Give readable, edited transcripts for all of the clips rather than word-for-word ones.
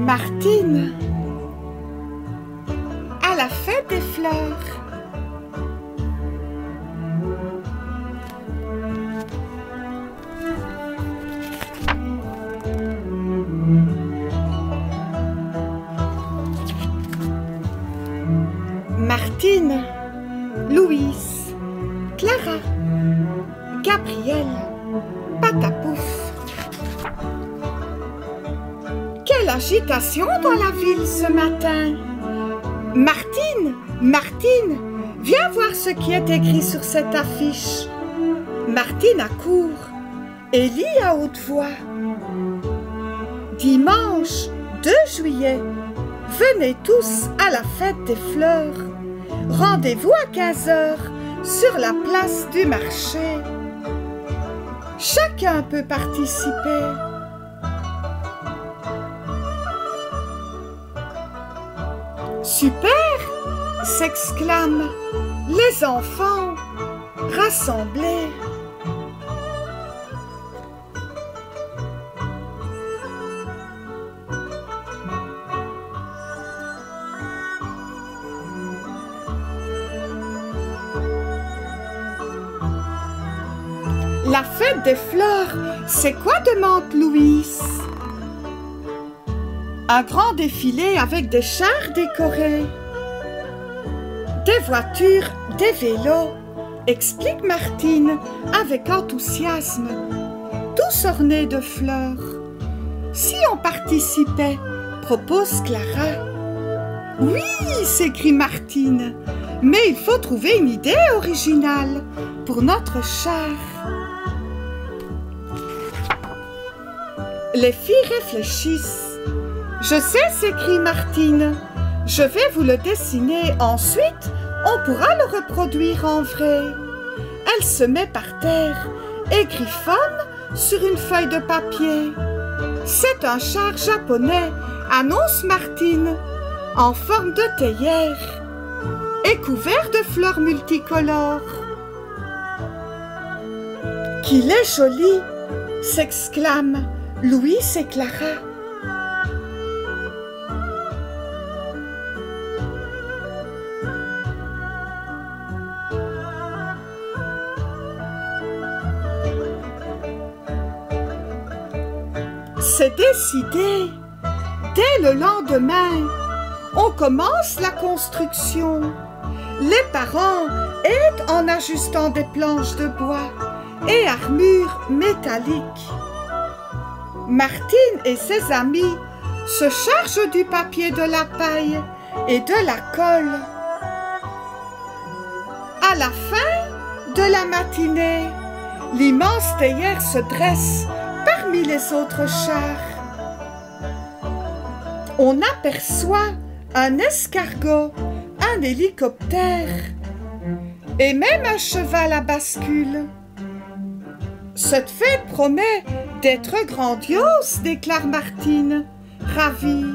Martine, à la fête des fleurs. Martine, Louise, Clara, Gabrielle, Patapouf. Quelle agitation dans la ville ce matin! Martine, Martine, viens voir ce qui est écrit sur cette affiche. Martine accourt et lit à haute voix. Dimanche 2 juillet, venez tous à la fête des fleurs. Rendez-vous à 15 h sur la place du marché. Chacun peut participer. Super! S'exclament les enfants rassemblés. La fête des fleurs, c'est quoi? Demande Louise. Un grand défilé avec des chars décorés, des voitures, des vélos, explique Martine avec enthousiasme, tous ornés de fleurs. Si on participait, propose Clara. Oui, s'écrie Martine, mais il faut trouver une idée originale pour notre char. Les filles réfléchissent. Je sais, s'écrie Martine. Je vais vous le dessiner. Ensuite, on pourra le reproduire en vrai. Elle se met par terre et griffonne sur une feuille de papier. C'est un char japonais, annonce Martine, en forme de théière et couvert de fleurs multicolores. Qu'il est joli, s'exclament Louise et Clara. C'est décidé. Dès le lendemain, on commence la construction. Les parents aident en ajustant des planches de bois et armures métalliques. Martine et ses amis se chargent du papier, de la paille et de la colle. À la fin de la matinée, l'immense théière se dresse parmi les autres chars. On aperçoit un escargot, un hélicoptère et même un cheval à bascule. Cette fête promet d'être grandiose, déclare Martine, ravie.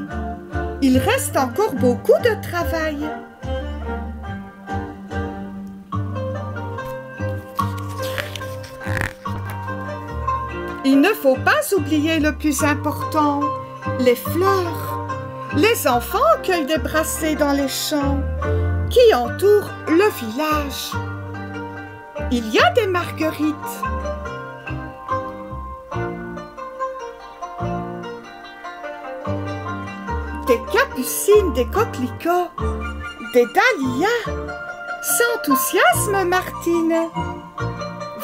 Il reste encore beaucoup de travail. Il ne faut pas oublier le plus important, les fleurs. Les enfants cueillent des brassées dans les champs qui entourent le village. Il y a des marguerites, des capucines, des coquelicots, des dahlias. S'enthousiasme Martine.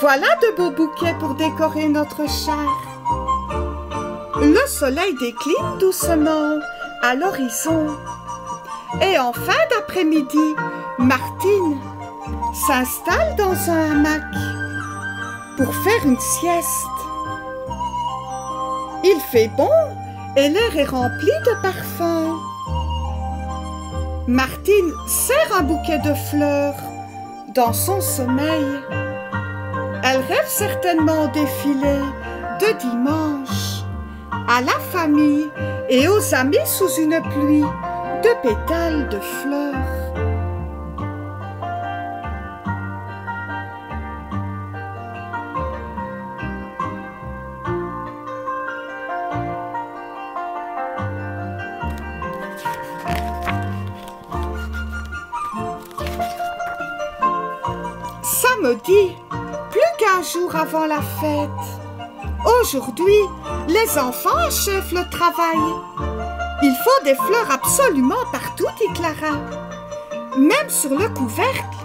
Voilà de beaux bouquets pour décorer notre char. Le soleil décline doucement à l'horizon. Et en fin d'après-midi, Martine s'installe dans un hamac pour faire une sieste. Il fait bon et l'air est rempli de parfums. Martine serre un bouquet de fleurs dans son sommeil. Elle rêve certainement au défilé de dimanche, à la famille et aux amis sous une pluie de pétales de fleurs. me dit, plus qu'un jour avant la fête. Aujourd'hui, les enfants achèvent le travail. Il faut des fleurs absolument partout, dit Clara. Même sur le couvercle,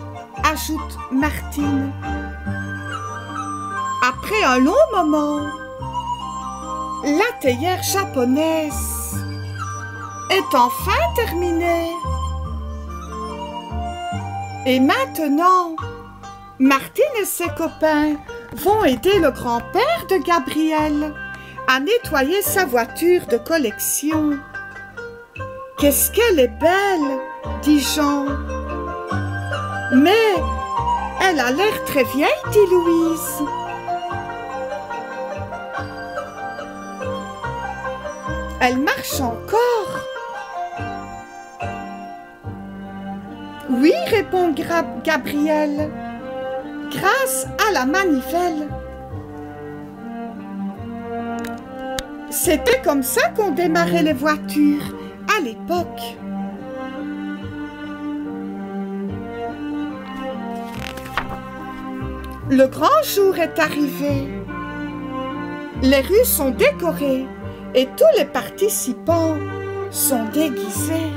ajoute Martine. Après un long moment, la théière japonaise est enfin terminée. Et maintenant, Martine et ses copains vont aider le grand-père de Gabrielle à nettoyer sa voiture de collection. « Qu'est-ce qu'elle est belle !» dit Jean. « Mais elle a l'air très vieille, dit Louise. » Elle marche encore. « Oui, répond Gabrielle, grâce à la manivelle. » C'était comme ça qu'on démarrait les voitures à l'époque. Le grand jour est arrivé. Les rues sont décorées et tous les participants sont déguisés.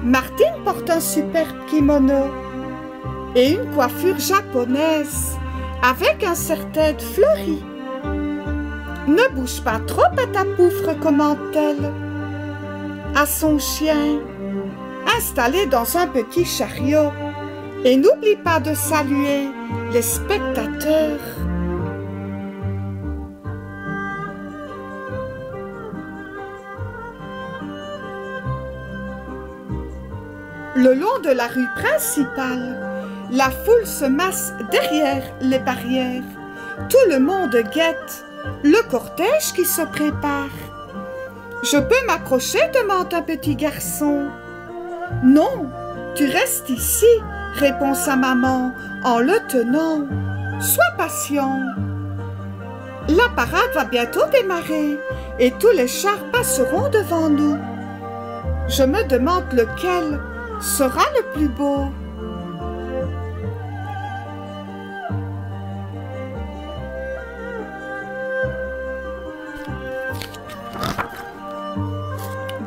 Martine porte un superbe kimono et une coiffure japonaise avec un serre-tête fleuri. « Ne bouge pas trop, Patapouf, recommande-t-elle à son chien, installé dans un petit chariot. Et n'oublie pas de saluer les spectateurs. » Le long de la rue principale, la foule se masse derrière les barrières. Tout le monde guette le cortège qui se prépare. « Je peux m'approcher ?» demande un petit garçon. « Non, tu restes ici » répond sa maman en le tenant. « Sois patient. » La parade va bientôt démarrer et tous les chars passeront devant nous. Je me demande lequel sera le plus beau.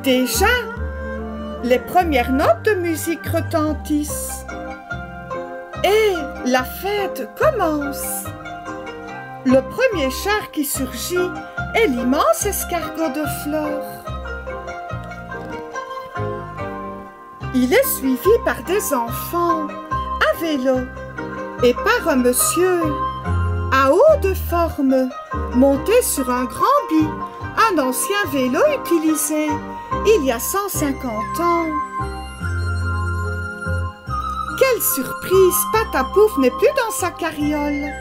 Déjà, les premières notes de musique retentissent. Et la fête commence. Le premier char qui surgit est l'immense escargot de fleurs. Il est suivi par des enfants à vélo et par un monsieur à haut de forme monté sur un grand bi, un ancien vélo utilisé il y a 150 ans. Quelle surprise, Patapouf n'est plus dans sa carriole,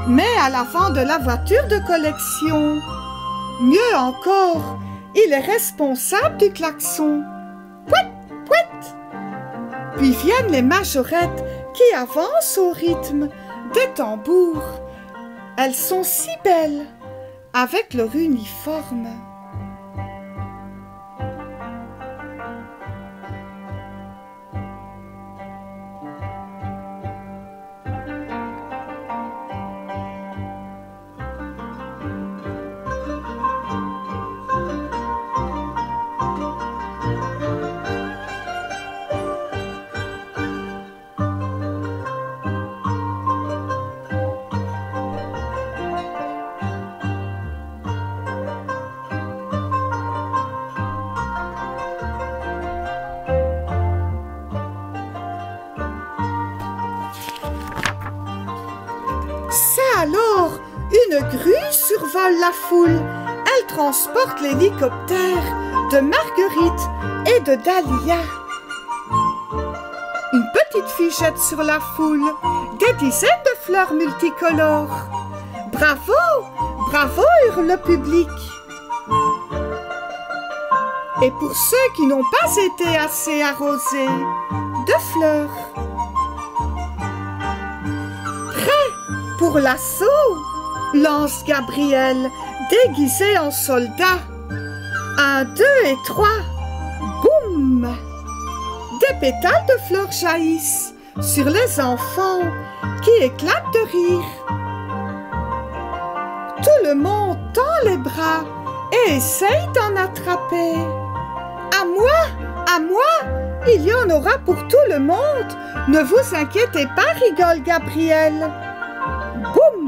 mais à l'avant de la voiture de collection. Mieux encore, il est responsable du klaxon. Pouet, pouet. Puis viennent les majorettes qui avancent au rythme des tambours. Elles sont si belles avec leur uniforme. Alors, une grue survole la foule. Elle transporte l'hélicoptère de Marguerite et de Dahlia. Une petite fille jette sur la foule des dizaines de fleurs multicolores. « Bravo, bravo !» hurle le public. Et pour ceux qui n'ont pas été assez arrosés de fleurs, pour l'assaut, lance Gabrielle, déguisée en soldat. 1, 2 et 3. Boum! Des pétales de fleurs jaillissent sur les enfants qui éclatent de rire. Tout le monde tend les bras et essaye d'en attraper. À moi, il y en aura pour tout le monde. Ne vous inquiétez pas, rigole Gabriel. Boum!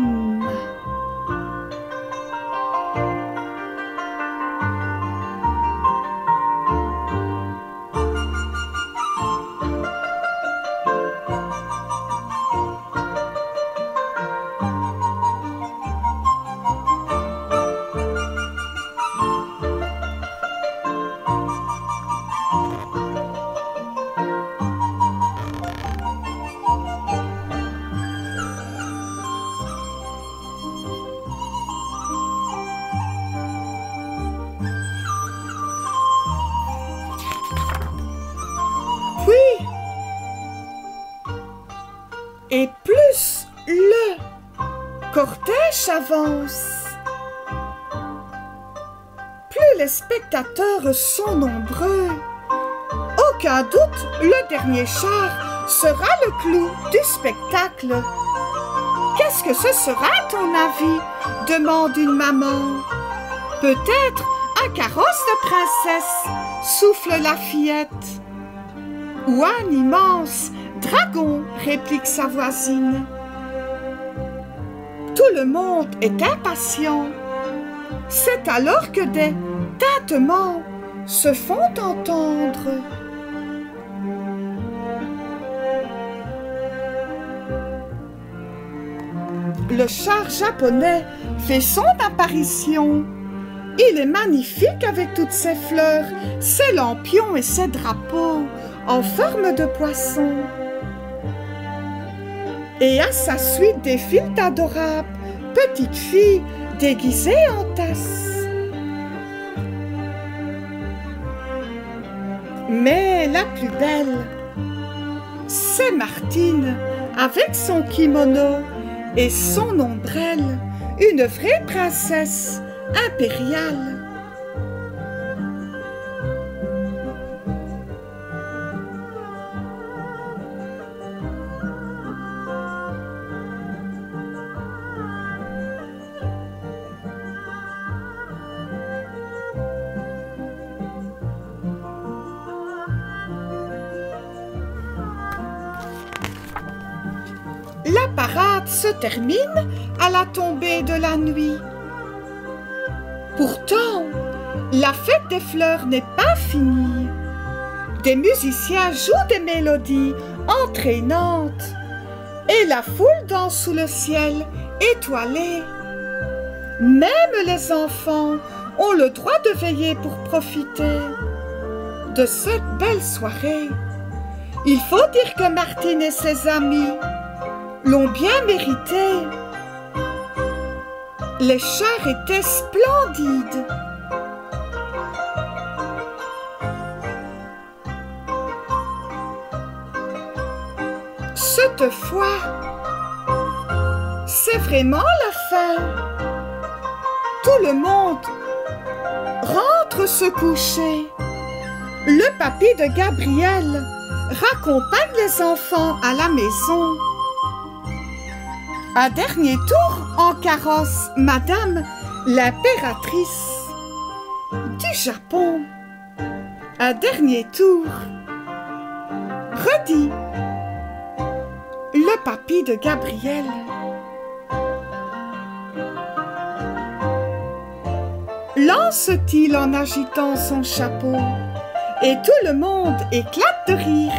Et plus le cortège avance, plus les spectateurs sont nombreux. Aucun doute, le dernier char sera le clou du spectacle. Qu'est-ce que ce sera à ton avis? Demande une maman. Peut-être un carrosse de princesse, souffle la fillette. Ou un immense dragon, réplique sa voisine. Tout le monde est impatient. C'est alors que des tintements se font entendre. Le char japonais fait son apparition. Il est magnifique avec toutes ses fleurs, ses lampions et ses drapeaux en forme de poisson. Et à sa suite défilent d'adorables petites filles déguisées en tasses. Mais la plus belle, c'est Martine avec son kimono et son ombrelle, une vraie princesse impériale. La parade se termine à la tombée de la nuit. Pourtant, la fête des fleurs n'est pas finie. Des musiciens jouent des mélodies entraînantes et la foule danse sous le ciel étoilé. Même les enfants ont le droit de veiller pour profiter de cette belle soirée. Il faut dire que Martine et ses amis l'ont bien mérité. Les chars étaient splendides. Cette fois, c'est vraiment la fin. Tout le monde rentre se coucher. Le papy de Gabriel raccompagne les enfants à la maison. Un dernier tour en carrosse, Madame l'impératrice du Japon. Un dernier tour. Redit le papy de Gabriel. Lance-t-il en agitant son chapeau, et tout le monde éclate de rire.